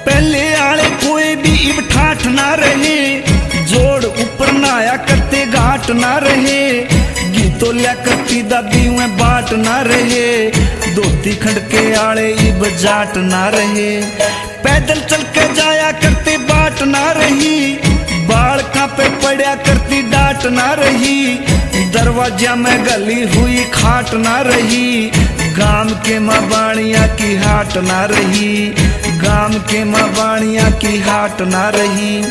पहले आले कोई भी इब ठाठ ना रहे, जोड़ ऊपर नाया करते घाट ना रहे, गीतों लिया करती दादी में बाट ना रहे, धोती खंड के आले इब जाट ना रहे। पैदल चल के जाया करते बाट ना रही, बाल पे पड़ा करती डांट ना रही, दरवाजा में गली हुई खाट ना रही, गांव के माँ बाणिया की हाट ना रही, गांव के माँ बाणिया की हाट ना रही।